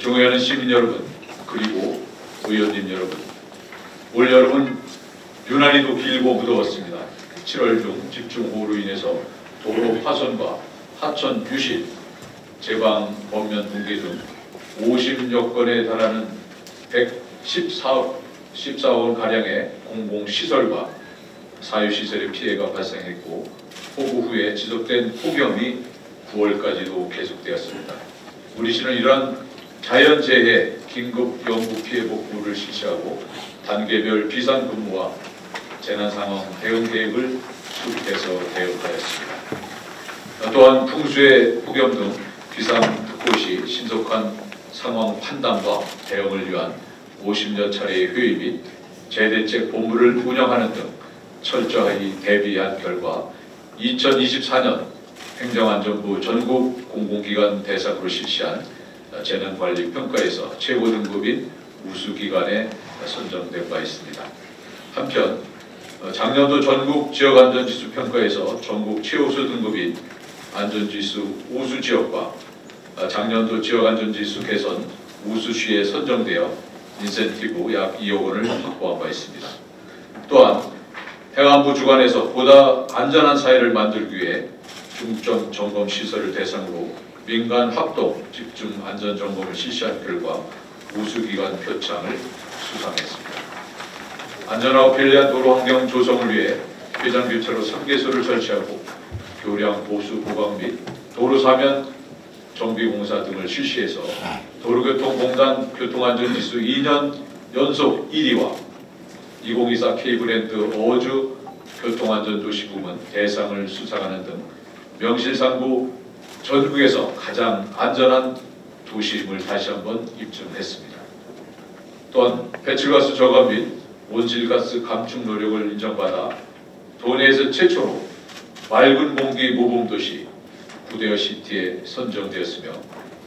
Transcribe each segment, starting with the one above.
존경하는 시민 여러분, 그리고 의원님 여러분, 올 여름은 유난히도 길고 무더웠습니다. 7월 중 집중호우로 인해서 도로 파손과 하천 유실, 제방 범면 붕괴 등 50여 건에 달하는 114원 가량의 공공시설과 사유시설의 피해가 발생했고, 폭우 후에 지속된 폭염이 9월까지도 계속되었습니다. 우리 시는 이러한 자연재해 긴급 영구 피해 복구를 실시하고 단계별 비상근무와 재난상황 대응 계획을 수립해서 대응하였습니다. 또한 풍수의 폭염 등 비상특보 시 신속한 상황 판단과 대응을 위한 50여 차례의 회의 및 재대책 본부를 운영하는 등 철저히 대비한 결과 2024년 행정안전부 전국 공공기관 대상으로 실시한 재난관리 평가에서 최고 등급인 우수기관에 선정된 바 있습니다. 한편 작년도 전국 지역안전지수 평가에서 전국 최우수 등급인 안전지수 우수지역과 작년도 지역안전지수 개선 우수시에 선정되어 인센티브 약 2억 원을 확보한 바 있습니다. 또한 행안부 주관에서 보다 안전한 사회를 만들기 위해 중점 점검 시설을 대상으로 민간 합동 집중 안전 점검을 실시한 결과 우수기관 표창을 수상했습니다. 안전하고 편리한 도로 환경 조성을 위해 회전 교차로 3개소를 설치하고 교량 보수 보강 및 도로 사면 정비 공사 등을 실시해서 도로교통공단 교통안전지수 2년 연속 1위와 2024 K브랜드 어워즈 교통안전도시부문 대상을 수상하는 등 명실상부 전국에서 가장 안전한 도시임을 다시 한번 입증했습니다. 또한 배출가스 저감 및 온실가스 감축 노력을 인정받아 도내에서 최초로 맑은 공기 모범도시 구대여 시티에 선정되었으며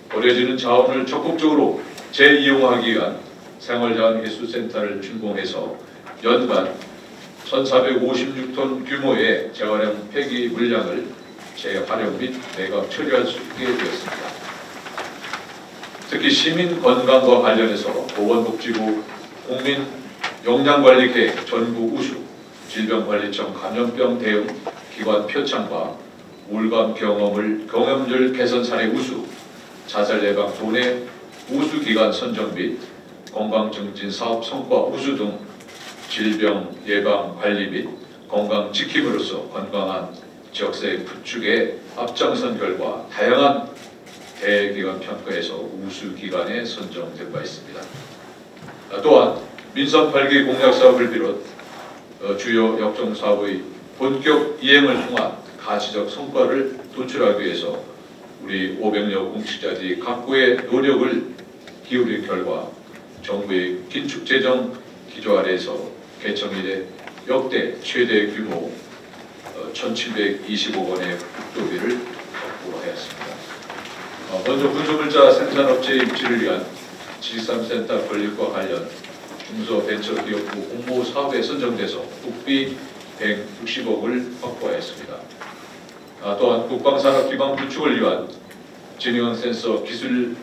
버려지는 자원을 적극적으로 재이용하기 위한 생활자원회수센터를 준공해서 연간 1,456톤 규모의 재활용 폐기 물량을 재활용 및 매각 처리할 수 있게 되었습니다. 특히 시민 건강과 관련해서 보건복지부 국민 영양관리계획 전국 우수, 질병관리청 감염병 대응 기관 표창과 우울감 경험률 개선 사례 우수, 자살 예방 도내 우수 기관 선정 및 건강증진 사업 성과 우수 등 질병 예방 관리 및 건강 지킴으로써 건강한 지역사회 구축에 앞장선 결과 다양한 대기관 평가에서 우수 기관에 선정된 바 있습니다. 또한 민선 8기 공약 사업을 비롯 주요 역정 사업의 본격 이행을 통한 가치적 성과를 도출하기 위해서 우리 500여 공직자들이 각고의 노력을 기울인 결과 정부의 긴축재정 기조 아래에서 개청 이래 역대 최대 규모 1,725억 원의 국도비를 확보하였습니다. 먼저 군수물자 생산업체 입지를 위한 G3센터 건립과 관련 중소벤처기업부 공모 사업에 선정돼서 국비 160억을 확보하였습니다. 또한 국방산업 기반 구축을 위한 진영 센서 기술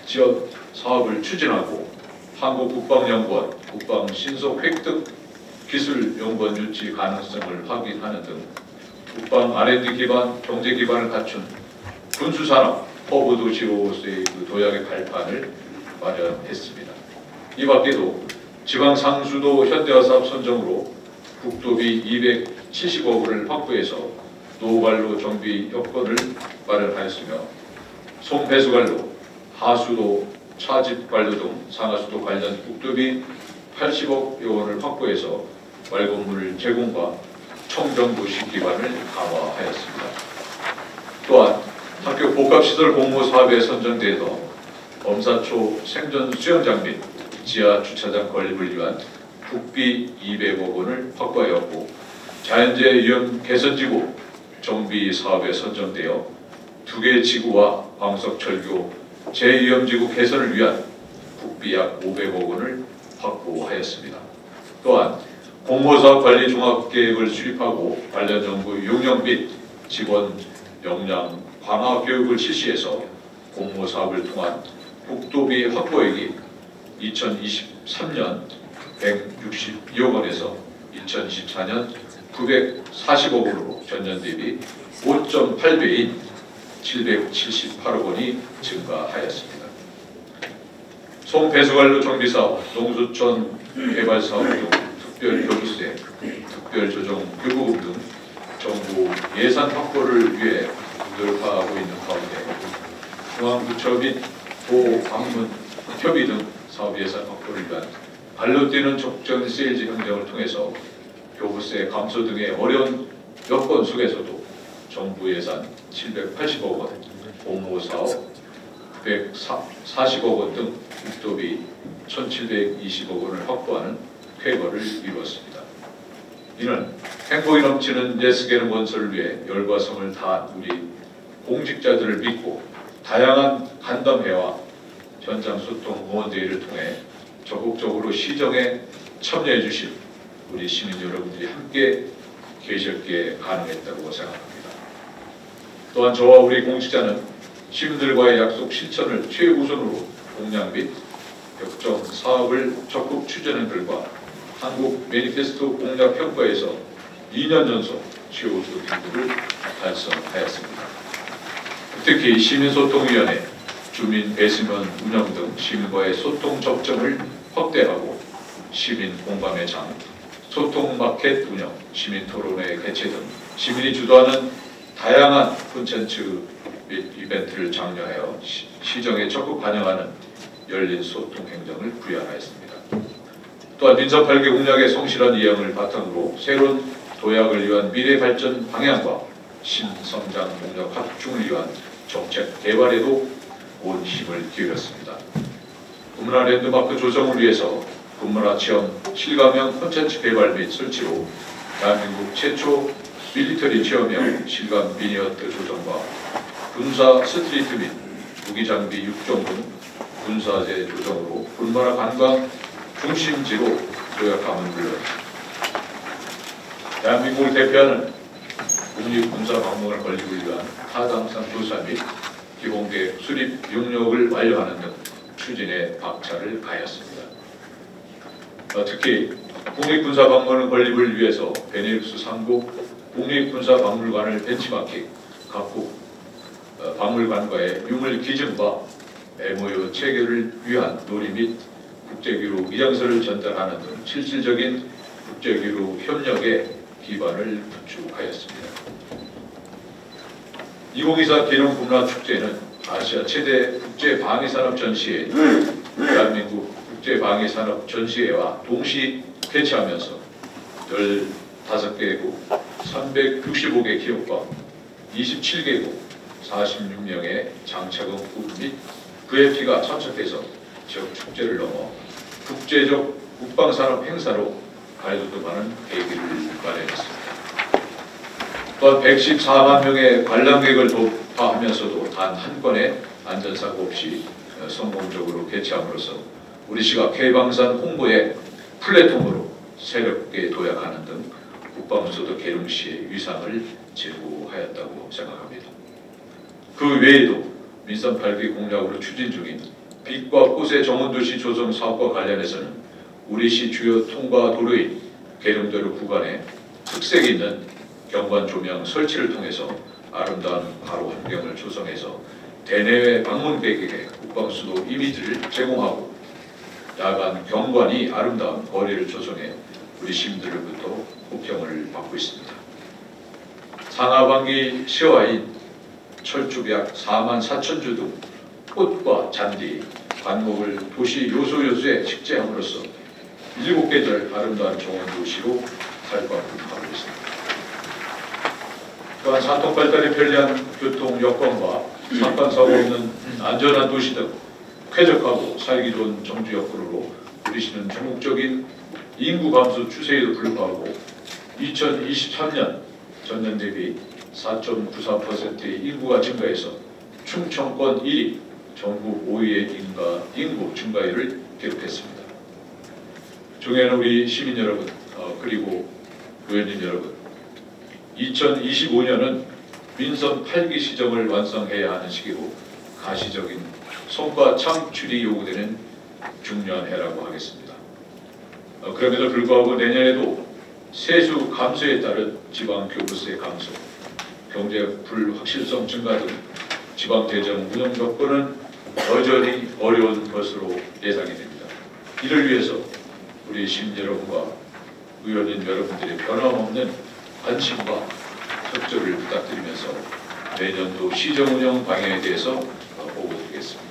지원 사업을 추진하고 한국국방연구원 국방신속 획득 기술연구원 유치 가능성을 확인하는 등 국방 R&D 기반 경제 기반을 갖춘 군수산업 허브 도시로서의 도약의 발판을 마련했습니다. 이 밖에도 지방 상수도 현대화사업 선정으로 국도비 270억 원을 확보해서 노후관로 정비 여건을 마련하였으며 송배수관로, 하수도, 차집관로 등 상하수도 관련 국도비 80억여 원을 확보해서 맑은물 제공과 청정도시 기반을 강화하였습니다. 또한 학교 복합시설 공모 사업에 선정돼서 범사초 생존 수영장 및 지하 주차장 건립을 위한 국비 200억 원을 확보하였고 자연재해 위험 개선지구 정비 사업에 선정되어 2개 지구와 광석철교 재위험지구 개선을 위한 국비 약 500억 원을 확보하였습니다. 또한 공모사업 관리 종합계획을 수립하고 관련 정부 용역 및 직원 역량 강화 교육을 실시해서 공모사업을 통한 국도 국도비 확보액이 2023년 162억 원에서 2024년 940억 원으로 전년 대비 5.8배인 778억 원이 증가하였습니다. 송배수관로 정비사업, 농수촌 개발사업 등 특별교부세, 특별조정 교부금 등 정부 예산 확보를 위해 노력하고 있는 가운데 중앙부처 및 도방문협의 등 사업 예산 확보를 위한 발로 뛰는 적정 세일즈 행정을 통해서 교부세 감소 등의 어려운 여건 속에서도 정부 예산 780억 원, 공모사업 940억 원 등 국도비 1,720억 원을 확보하는 쾌거를 이루었습니다. 이는 행복이 넘치는 예스게는 원서를 위해 열과 성을 다한 우리 공직자들을 믿고 다양한 간담회와 현장 소통 응원대회를 통해 적극적으로 시정에 참여해 주신 우리 시민 여러분들이 함께 계셨기에 가능했다고 생각합니다. 또한 저와 우리 공직자는 시민들과의 약속 실천을 최우선으로 공약 및 격정 사업을 적극 추진한 결과 한국 매니페스토 공약 평가에서 2년 연속 최우수 등급을 달성하였습니다. 특히 시민소통위원회, 주민 배심원 운영 등 시민과의 소통 접점을 확대하고 시민 공감의 장, 소통 마켓 운영, 시민 토론회 개최 등 시민이 주도하는 다양한 콘텐츠 및 이벤트를 장려하여 시정에 적극 반영하는 열린 소통 행정을 구현하였습니다. 또한 민선 8개 공약의 성실한 이행을 바탕으로 새로운 도약을 위한 미래 발전 방향과 신성장 동력 확충을 위한 정책 개발에도 온 힘을 기울였습니다. 군문화 랜드마크 조성을 위해서 군문화 체험 실감형 콘텐츠 개발 및 설치로 대한민국 최초 밀리터리 체험형 실감 미니어트 조성과 군사 스트리트 및 무기장비 6종군 군사제 조성으로 군문화 관광 중심지로 도약함은 물론 대한민국을 대표하는 국립군사박물관 건립을 위한 타당성 조사 및 기본계획 수립 용역을 완료하는 등 추진에 박차를 가했습니다. 특히 국립군사박물관 건립을 위해서 베네룩스 3국 국립군사박물관을 벤치마킹, 각국 박물관과의 유물 기증과 MOU 체결을 위한 논의 및 국제기록 의향서를 전달하는 등 실질적인 국제기록 협력의 기반을 구축하였습니다. 2024 기념문화축제는 아시아 최대 국제방위산업 전시회 대한민국 국제방위산업 전시회와 동시 개최하면서 15개국 365개 기업과 27개국 46명의 장차관국 및 VIP가 참석해서 지역 축제를 넘어 국제적 국방산업 행사로 가이드도하는 계기를 마련했습니다. 또한 114만 명의 관람객을 돌파하면서도 단 한 건의 안전사고 없이 성공적으로 개최함으로써 우리 시가 K방산 홍보의 플랫폼으로 새롭게 도약하는 등 국방수도 계룡시의 위상을 제고하였다고 생각합니다. 그 외에도 민선 8기 공약으로 추진 중인 빛과 꽃의 정원도시 조성 사업과 관련해서는 우리 시 주요 통과 도로인 계룡도로 구간에 특색 있는 경관 조명 설치를 통해서 아름다운 가로 환경을 조성해서 대내외 방문객에게 국방수도 이미지를 제공하고 야간 경관이 아름다운 거리를 조성해 우리 시민들로부터 호평을 받고 있습니다. 상하반기 시화인 철쭉 약 4만 4천 주 등 꽃과 잔디, 관목을 도시 요소에 식재함으로써 7계절 아름다운 정원 도시로 발광하고 있습니다. 또한 산통 발달에 편리한 교통 여건과 사건 사고 없는 안전한 도시 등 쾌적하고 살기 좋은 정주 여건으로 우리 시는 전국적인 인구 감소 추세에도 불구하고 2023년 전년 대비 4.94%의 인구가 증가해서 충청권 1위, 전국 5위의 인구 증가율을 기록했습니다. 중에는 우리 시민 여러분 그리고 의원님 여러분, 2025년은 민선 8기 시정을 완성해야 하는 시기로 가시적인 성과 창출이 요구되는 중요한 해라고 하겠습니다. 그럼에도 불구하고 내년에도 세수 감소에 따른 지방 교부세 감소, 경제 불확실성 증가 등 지방 재정 운영 여건은 여전히 어려운 것으로 예상이 됩니다. 이를 위해서 우리 시민 여러분과 의원님 여러분들의 변함없는 관심과 협조를 부탁드리면서 내년도 시정 운영 방향에 대해서 보고드리겠습니다.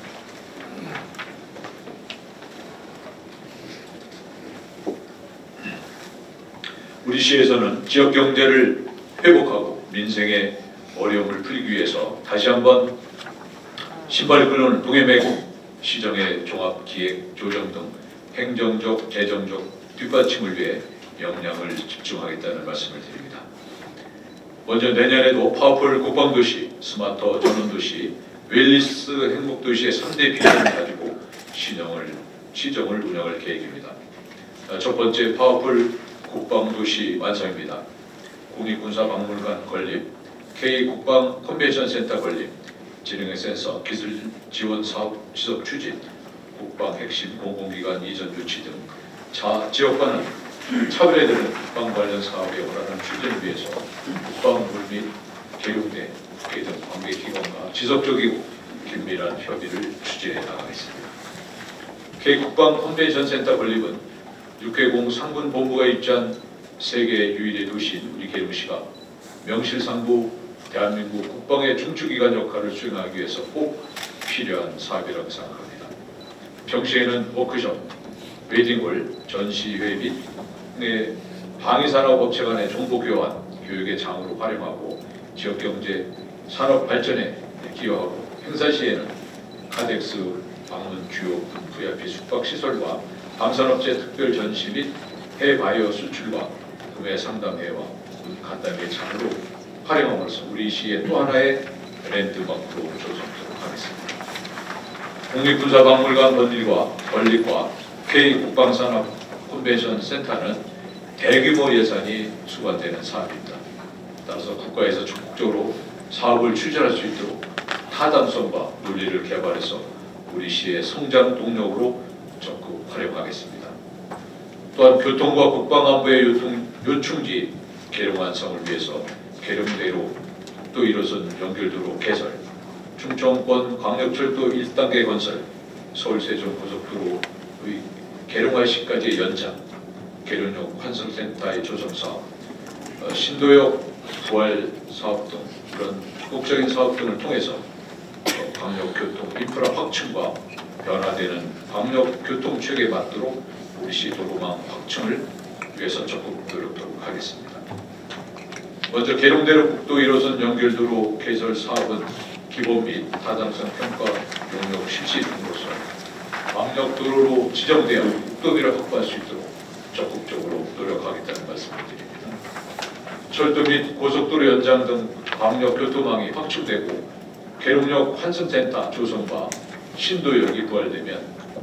우리 시에서는 지역 경제를 회복하고 민생의 어려움을 풀기 위해서 다시 한번 신발이 끓는 동해 메고 시정의 종합기획 조정 등 행정적, 재정적 뒷받침을 위해 역량을 집중하겠다는 말씀을 드립니다. 먼저 내년에도 파워풀 국방도시, 스마트 전원도시, 웰리스 행복도시의 3대 비전을 가지고 시정을 운영할 계획입니다. 첫 번째 파워풀 국방도시 완성입니다. 국립군사박물관 건립, K국방 컨벤션센터 건립, 지능의 센서, 기술 지원 사업 지속 추진, 국방 핵심 공공기관 이전 유치 등 지역과는 차별화되는 국방 관련 사업에 원하는 추진을 위해서 국방부 및 계룡대 등 관계기관과 지속적이고 긴밀한 협의를 추진해 나가겠습니다. K국방 컨벤션센터 건립은 육해공 상군 본부가 입지한 세계 유일의 도시인 우리 계룡시가 명실상부 대한민국 국방의 중추기관 역할을 수행하기 위해서 꼭 필요한 사업이라고 생각합니다. 평시에는 워크숍, 웨딩홀, 전시회 및 방위산업업체 간의 정보교환, 교육의 장으로 활용하고 지역경제 산업 발전에 기여하고 행사 시에는 카덱스 방문 주요 VIP 숙박시설과 방산업체 특별 전시 및 해바이오 수출과 구매 상담회와 간담회 장으로 활용함으로써 우리 시의 또 하나의 랜드마크로 조성하도록 하겠습니다. 국립군사박물관 건립과 K국방산업 컨벤션 센터는 대규모 예산이 수반되는 사업입니다. 따라서 국가에서 적극적으로 사업을 추진할 수 있도록 타당성과 논리를 개발해서 우리 시의 성장 동력으로 적극 활용하겠습니다. 또한 교통과 국방안보의 요충지 계룡 완성을 위해서 계룡대로 국도 1호선 연결도로 개설, 충청권 광역철도 1단계 건설, 서울 세종 고속도로의 계룡IC까지의 연장, 계룡역 환승센터의 조성 사업, 신도역 부활 사업 등 그런 적극적인 사업 등을 통해서 광역교통 인프라 확충과 변화되는 광역교통 체계에 맞도록 우리 시 도로망 확충을 위해서 적극 노력하도록 하겠습니다. 먼저 계룡대로 국도 1호선 연결도로 개설 사업은 기본 및 타당성 평가 용역 실시 등으로서 광역도로로 지정되어 국도비를 확보할 수 있도록 적극적으로 노력하겠다는 말씀을 드립니다. 철도 및 고속도로 연장 등 광역교통망이 확충되고 계룡역 환승센터 조성과 신도역이 부활되면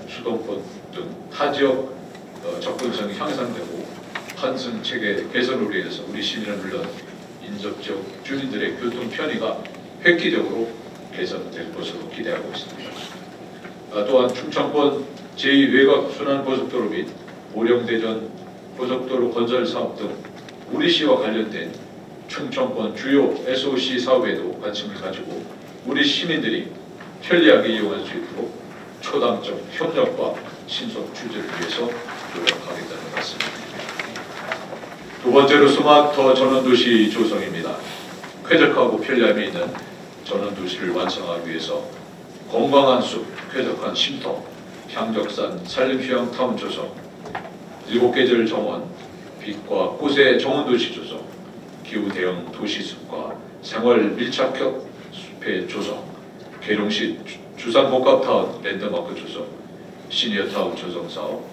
수도권 등 타지역 접근성이 향상되고 환승체계 개선으로 인해서 우리 시민은 물론 인접지역 주민들의 교통 편의가 획기적으로 개선될 것으로 기대하고 있습니다. 또한 충청권 제2외곽순환고속도로 및 오령대전 고속도로 건설 사업 등 우리 시와 관련된 충청권 주요 SOC 사업에도 관심을 가지고 우리 시민들이 편리하게 이용할 수 있도록 초당적 협력과 신속 추진을 위해서 노력하겠다는 말씀입니다. 두 번째로 스마트 전원도시 조성입니다. 쾌적하고 편리함이 있는 전원도시를 완성하기 위해서 건강한 숲, 쾌적한 쉼터, 향적산 산림휴양 타운 조성, 7계절 정원, 빛과 꽃의 정원도시 조성, 기후 대응 도시숲과 생활 밀착형 숲의 조성, 계룡시 주상복합타운 랜드마크 조성, 시니어타운 조성 사업,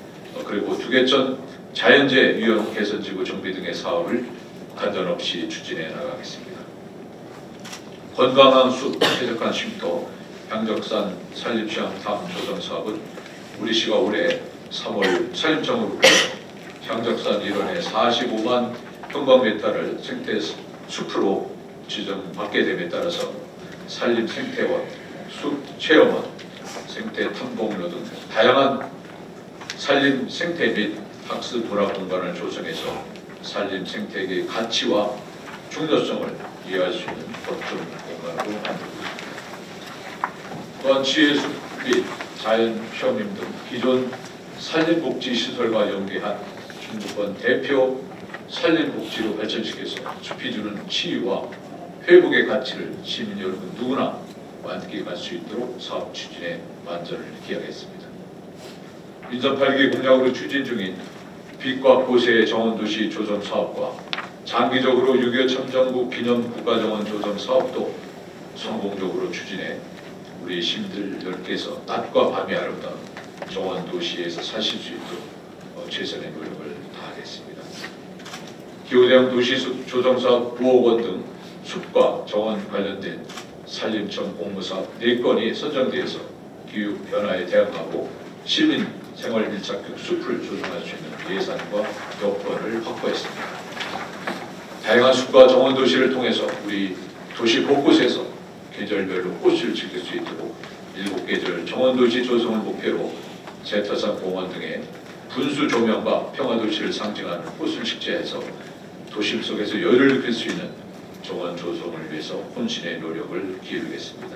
그리고 두개천 자연재해 위험 개선지구 정비 등의 사업을 간전없이 추진해 나가겠습니다. 건강한 숲, 쾌적한 쉼터, 향적산 산림휴양 타운 조성 사업은 우리 시가 올해 3월 산림청으로부터 향적산 일원의 45만 평방미터를 생태 숲으로 지정받게 됨에 따라서 산림 생태원, 숲 체험원, 생태 탐복로 등 다양한 산림 생태 및 학습 문화 공간을 조성해서 산림 생태계의 가치와 중요성을 이해할 수 있는 거점 공간으로 만들고 있습니다. 또한 지혜숲 및 자연 휴양림 등 기존 산림복지시설과 연계한 중부권 대표 산림복지로 발전시켜서 숲이 주는 치유와 회복의 가치를 시민 여러분 누구나 만끽할 수 있도록 사업 추진에 만전을 기하겠습니다. 민선 8기 공약으로 추진 중인 빛과 보세의 정원도시 조성 사업과 장기적으로 6.25 참전국 기념 국가정원 조성 사업도 성공적으로 추진해 우리 시민들 여러분께서 낮과 밤이 아름다운 정원도시에서 사실 수 있도록 최선의 노력을 다하겠습니다. 기후대응 도시숲 조성사업 9억 원 등 숲과 정원 관련된 산림청 공모사업 4건이 선정돼서 기후변화에 대응하고 시민 생활 밀착형 숲을 조성할 수 있는 예산과 여건을 확보했습니다. 다양한 숲과 정원 도시를 통해서 우리 도시 곳곳에서 계절별로 꽃을 즐길 수 있도록 7계절 정원 도시 조성을 목표로 세타산 공원 등의 분수 조명과 평화도시를 상징하는 꽃을 식재해서 도심 속에서 여유를 느낄 수 있는 정원 조성을 위해서 혼신의 노력을 기울이겠습니다.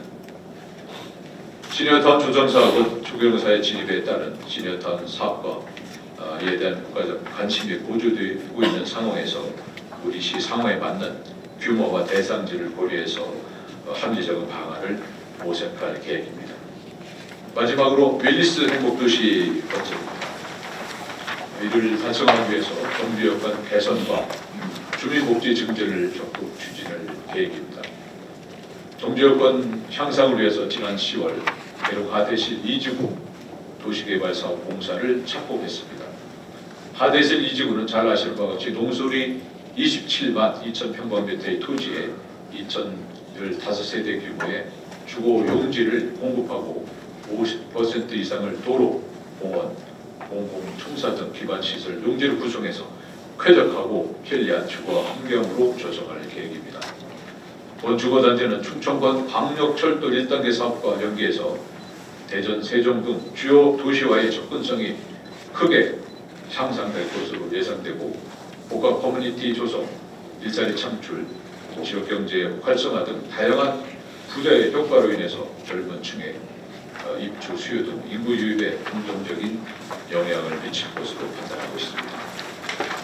시니어타운 조성 사업은 초경사의 진입에 따른 시니어타운 사업과 이에 대한 국가적 관심이 고조되고 있는 상황에서 우리 시 상황에 맞는 규모와 대상지를 고려해서 합리적인 방안을 모색할 계획입니다. 마지막으로 웰니스 행복도시 건설입니다. 이를 달성하기 위해서 정비 여건 개선과 주민복지 증진을 적극 추진할 계획입니다. 정비 여건 향상을 위해서 지난 10월 대륙 하대실 2지구 도시개발사업 공사를 착공했습니다. 하대실 2지구는 잘 아시는 바와 같이 농수리 27만 2천 평방미터의 토지에 2,015세대 규모의 주거 용지를 공급하고 50% 이상을 도로, 공원, 공공청사 등 기반시설 용지를 구성해서 쾌적하고 편리한 주거 환경으로 조성할 계획입니다. 본 주거단지는 충청권 광역철도 1단계 사업과 연계해서 대전, 세종 등 주요 도시와의 접근성이 크게 향상될 것으로 예상되고 복합 커뮤니티 조성, 일자리 창출, 지역경제 활성화 등 다양한 부자의 효과로 인해서 젊은 층의 입주 수요 등 인구 유입에 긍정적인 영향을 미칠 것으로 판단하고 있습니다.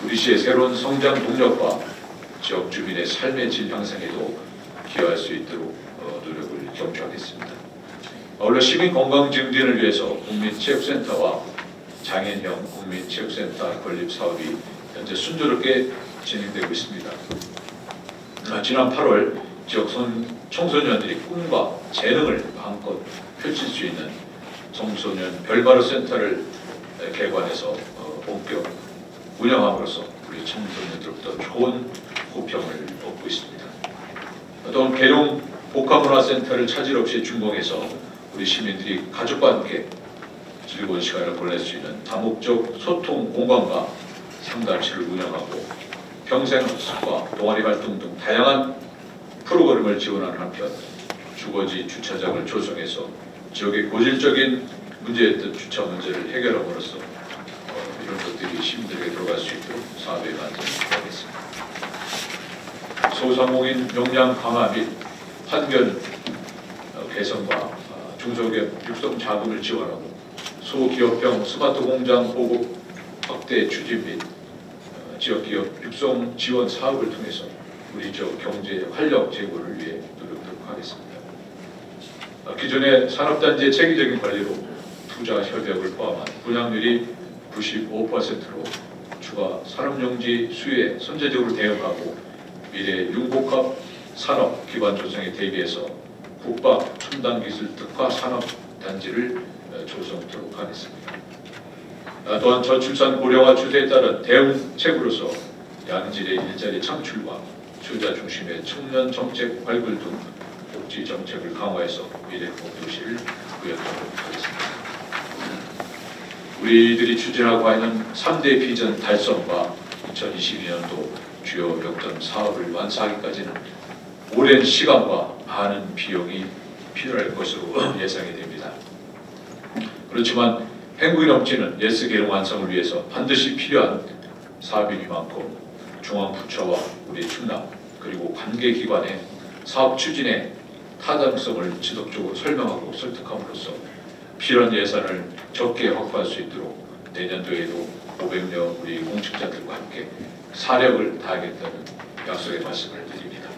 우리 시의 새로운 성장 동력과 지역 주민의 삶의 질 향상에도 기여할 수 있도록 노력을 경주하겠습니다. 아울러 시민 건강 증진을 위해서 국민체육센터와 장애인형 국민체육센터 건립 사업이 현재 순조롭게 진행되고 있습니다. 지난 8월 지역 청소년들이 꿈과 재능을 마음껏 펼칠 수 있는 청소년 별바로 센터를 개관해서 본격 운영함으로써 우리 청소년들로부터 좋은 호평을 얻고 있습니다. 또한 계룡 복합문화센터를 차질 없이 준공해서 우리 시민들이 가족과 함께 즐거운 시간을 보낼 수 있는 다목적 소통 공간과 상담실을 운영하고 평생학습과 동아리 활동 등 다양한 프로그램을 지원하는 한편 주거지 주차장을 조성해서 지역의 고질적인 문제였던 주차 문제를 해결함으로써 이런 것들이 시민들에게 들어갈 수 있도록 사업에 만들어가겠습니다. 소상공인 역량 강화 및 환경 개선과 중소기업 육성 자금을 지원하고 소기업형 스마트 공장 보급 확대 추진 및 지역기업 육성 지원 사업을 통해서 우리 지역 경제 활력 제고를 위해 노력하도록 하겠습니다. 기존의 산업단지의 체계적인 관리로 투자 협약을 포함한 분양률이 95%로 추가 산업용지 수요에 선제적으로 대응하고 미래 융복합 산업 기반 조성에 대비해서 국방 첨단 기술 특화 산업단지를 조성하도록 하겠습니다. 또한 저출산 고령화 추세에 따른 대응책으로서 양질의 일자리 창출과 투자 중심의 청년 정책 발굴 등 복지 정책을 강화해서 미래 복도시를 구현하도록 하겠습니다. 우리들이 추진하고 있는 3대 비전 달성과 2022년도 주요 역점 사업을 완수하기까지는 오랜 시간과 많은 비용이 필요할 것으로 예상이 됩니다. 그렇지만 행복이 넘치는 예스 계룡 완성을 위해서 반드시 필요한 사업이 많고 중앙부처와 우리 충남 그리고 관계기관의 사업 추진의 타당성을 지속적으로 설명하고 설득함으로써 필요한 예산을 적게 확보할 수 있도록 내년도에도 500여 우리 공직자들과 함께 사력을 다하겠다는 약속의 말씀을 드립니다.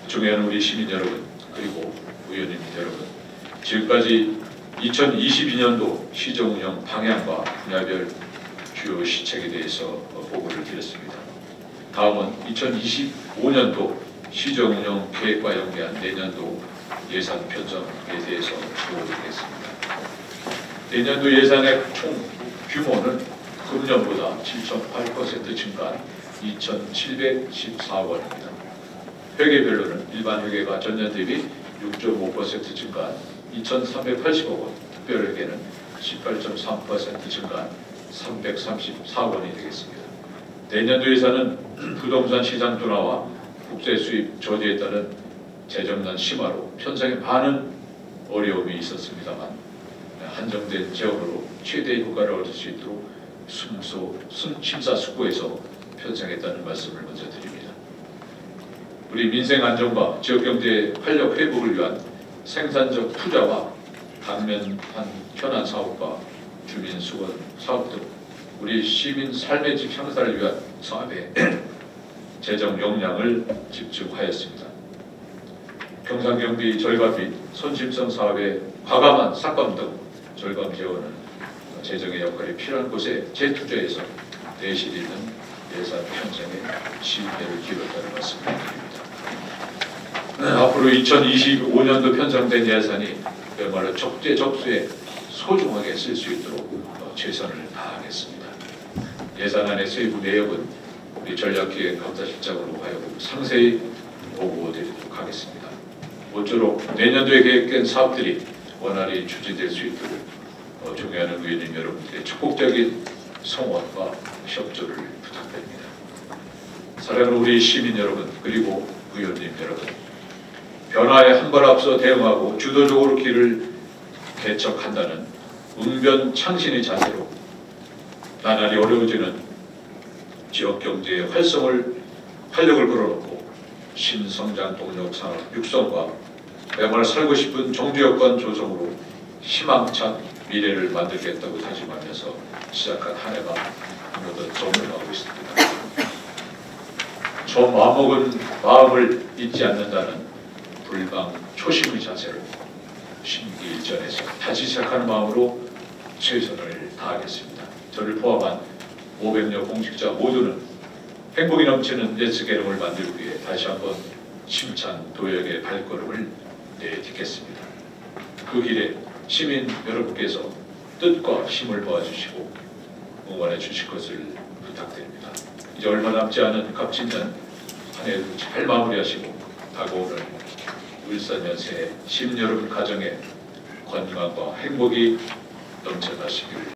중요한 우리 시민 여러분 그리고 의원님 여러분, 지금까지 2022년도 시정운영 방향과 분야별 주요 시책에 대해서 보고를 드렸습니다. 다음은 2025년도 시정운영 계획과 연계한 내년도 예산 편성에 대해서 보고드리겠습니다. 내년도 예산의 총 규모는 금년보다 7.8% 증가한 2,714억 원입니다. 회계별로는 일반 회계가 전년 대비 6.5% 증가한 2,380억 원, 특별회계는 18.3% 증가한 334억 원이 되겠습니다. 내년도 예산은 부동산 시장 둔화와 국제 수입 저지에 따른 재정난 심화로 편성에 많은 어려움이 있었습니다만 한정된 재원으로 최대의 효과를 얻을 수 있도록 심사숙고해서 편성했다는 말씀을 먼저 드립니다. 우리 민생 안정과 지역경제의 활력 회복을 위한 생산적 투자와 당면한 현안 사업과 주민 수건 사업 등 우리 시민 삶의 질 향상을 위한 사업에 재정 역량을 집중하였습니다. 경상경비 절감 및 선심성 사업의 과감한 삭감 등 절감 재원은 재정의 역할이 필요한 곳에 재투자해서 내실 있는 예산 편성에 신뢰를 기울였다는 말씀을 드립니다. 앞으로 2025년도 편성된 예산이 그야말로 적재적소에 소중하게 쓸 수 있도록 최선을 다하겠습니다. 예산안의 세부 내역은 우리 전략기획감사실장으로 하여금 상세히 보고드리도록 하겠습니다. 모쪼록 내년도에 계획된 사업들이 원활히 추진될 수 있도록 존경하는 의원님 여러분들의 적극적인 성원과 협조를 부탁드립니다. 사랑하는 우리 시민 여러분 그리고 의원님 여러분, 변화에 한 발 앞서 대응하고 주도적으로 길을 개척한다는 응변창신의 자세로 나날이 어려워지는 지역경제의 활력을 걸어놓고 신성장 동력 산업 육성과 매말 살고 싶은 정주여건 조성으로 희망찬 미래를 만들겠다고 다짐하면서 시작한 한 해가 어느덧 저물어가고 있습니다. 저 마음먹은 마음을 잊지 않는다는 불강 초심의 자세로 심기일전에서 다시 시작하는 마음으로 최선을 다하겠습니다. 저를 포함한 500여 공직자 모두는 행복이 넘치는 예스 계룡을 만들기 위해 다시 한번 힘찬 도약의 발걸음을 내딛겠습니다. 그 길에 시민 여러분께서 뜻과 힘을 도와주시고 응원해 주실 것을 부탁드립니다. 이제 얼마 남지 않은 값짓는 한 해도 잘 마무리하시고 다가오는 울산 연세의 시민 여러분 가정에 건강과 행복이 넘쳐나시길